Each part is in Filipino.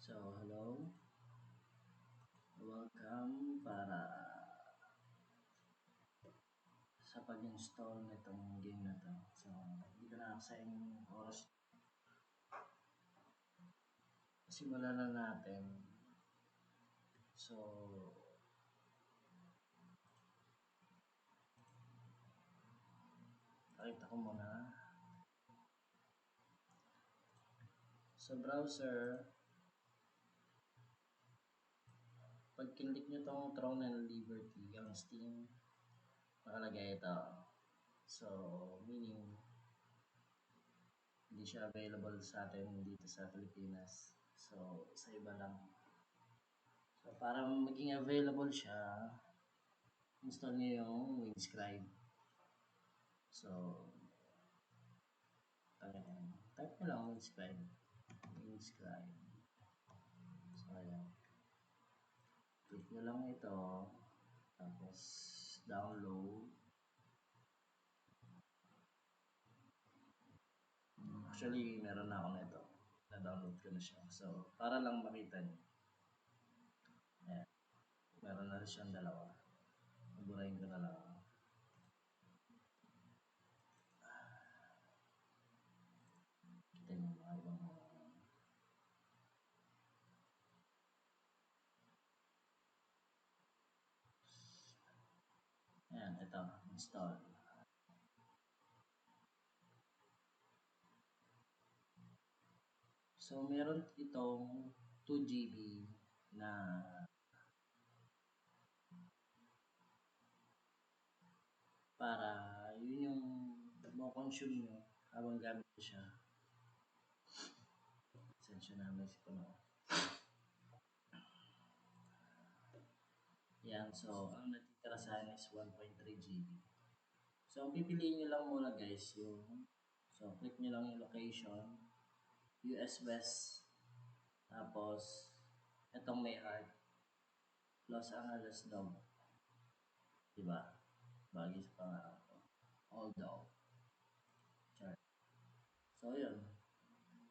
So, hello. Welcome para sa pag-install nitong game na to. So, hindi ko na aksayang oras. Simulan na natin. So, pakita ko muna. Sa browser, pag kinlik nyo tong Throne and Liberty, ang Steam, nakalagay ito. So, meaning, hindi siya available sa atin dito sa Pilipinas. So, sa iba lang. So, para maging available siya, install nyo yung Wingscribe. So, type nyo lang Wingscribe. Wingscribe. So, ayan. Click nyo lang ito. Tapos, download. Actually, meron na ako nito. Na-download ko na siya. So, para lang makita nyo. Ayan. Meron na rin siyang dalawa. Naburahin ko na lang. Kita nyo mga ibang ayan, ito. Install. So, meron itong 2 GB na para yun yung mo-consume nyo habang gamit siya. Sensya na may ko na. Yan, so ang natitira sa akin is 1.3 GB. So ang pipiliin nyo lang muna guys yung, so click nyo lang yung location, US West, tapos itong may heart, Los Angeles Dog. Diba? Bagi sa pangarap ko. Although. Char. So yun.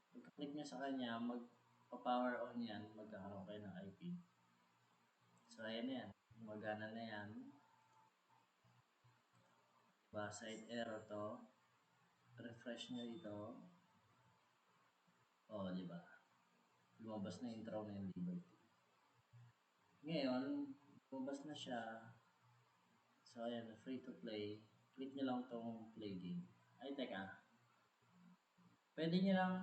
Pagka-click nyo sa kanya, magpa-power on yan, magkakaroon kayo ng IP. So ayan na yan. Magana na yan. Diba? Side error to. Refresh nyo ito. O, diba? Lumabas na yung Throne and Liberty. Ngayon, lumabas na siya. So, ayan, free to play. Click nyo lang tong play game. Ay, teka. Pwede nyo lang,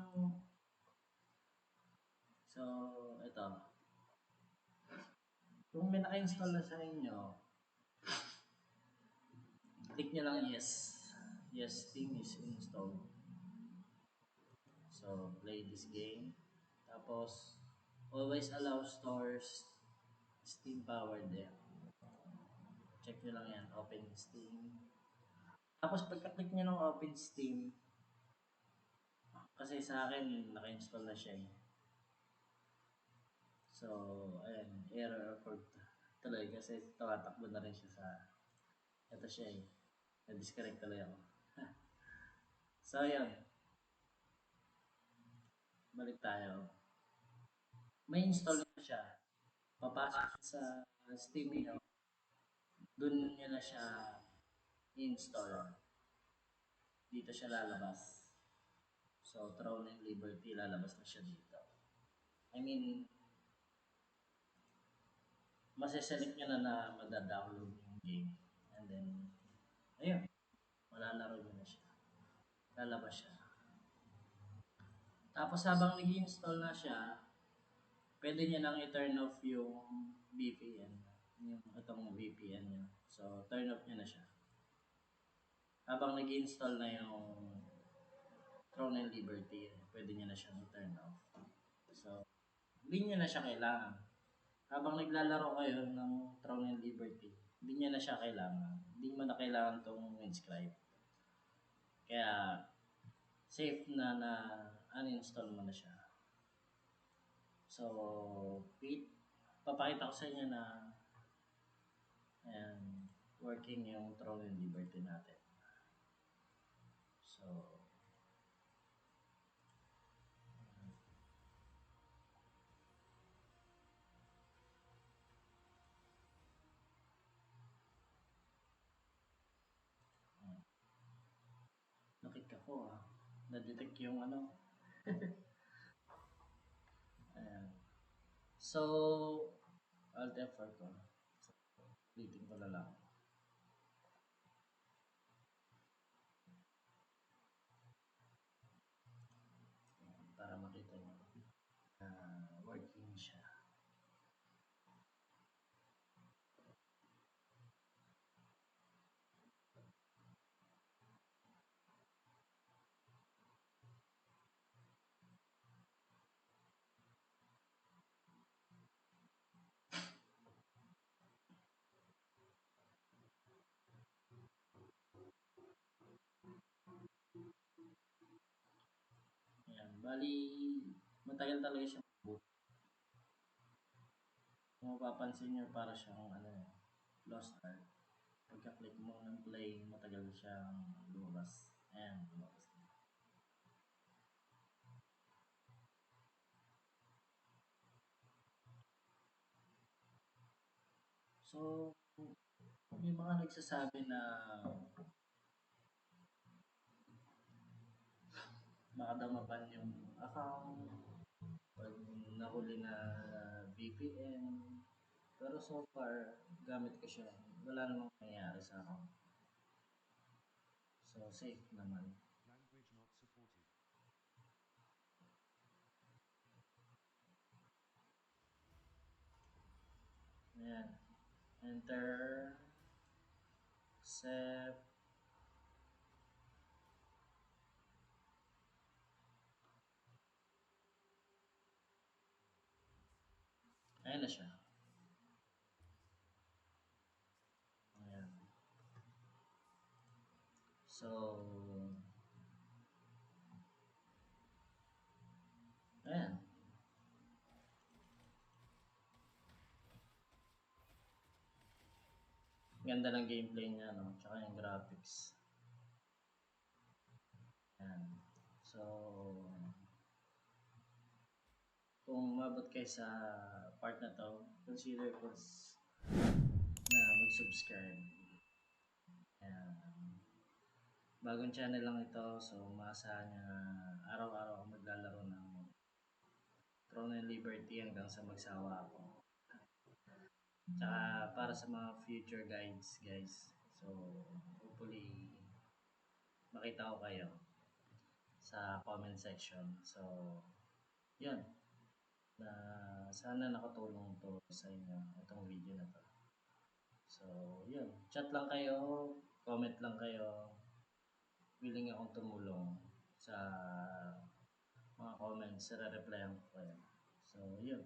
so, ito. Kung may naka-install na sa inyo, click nyo lang yes. Yes, Steam is installed. So, play this game. Tapos, always allow stores Steam powered there. Check nyo lang yan. Open Steam. Tapos, pagka-click nyo ng Open Steam, kasi sa akin, naka-install na siya eh. So, ayan, error report tuloy kasi tumatakbo na rin siya sa, ito siya eh. Na-disconnect tuloy ako. So, ayan. Balik tayo. May install na siya. Papasok sa Steam nyo. Doon nyo na siya install. Dito siya lalabas. So, Throne and Liberty, lalabas na siya dito. I mean, masiselect nyo na madadownload yung game. And then, ayun, malalaro nyo na siya. Lalabas siya. Tapos habang nag-install na siya, pwede nyo nang i-turn off yung VPN. Yung itong VPN nyo. So, turn off nyo na siya. Habang nag-install na yung Throne and Liberty, pwede nyo na siyang i-turn off. So, hindi nyo na siya kailangan. Habang naglalaro kayo ng Throne and Liberty, hindi nyo na siya kailangan. Hindi mo na kailangan itong inscribe. Kaya, safe na uninstall mo na siya. So, wait. Papakita ko sa inyo na ayan, working yung Throne and Liberty natin. So, Ako na-detect yung ano. Ayan. So, Alt F4 ko. So, ulitin ko na lang. Para makita nyo. Working siya. Ayan. Bali, matagal talaga siya boot. Kung mapapansin nyo, para siyang ano, Lost Ark. Pagka-click mo ng play, matagal siyang lumabas. Ayan, lumabas na. So, may mga nagsasabi na baka daw maban yung account pag nahuli na VPN. Pero so far, gamit ko siya. Wala namang nangyayari sa account. So, safe naman. Language not supported. Ayan. Enter. Save. Ayan na siya. Ayan. So, ayan. Ganda ng gameplay niya, no? Tsaka yung graphics. Ayan. So, kung umabot kayo sa part na to, consider ko na mag-subscribe. Ayan. Bagong channel lang ito, so maasahan nyo na araw-araw ako maglalaro ng Throne and Liberty hanggang sa magsawa ako. Tsaka para sa mga future guides, guys. So, hopefully, makita ko kayo sa comment section. So, yun. Na sana nakatulong to sa inyo itong video na to. So, yun. Chat lang kayo, comment lang kayo. Willing akong tumulong sa mga comments, re-replyan ko kayo. So, yun.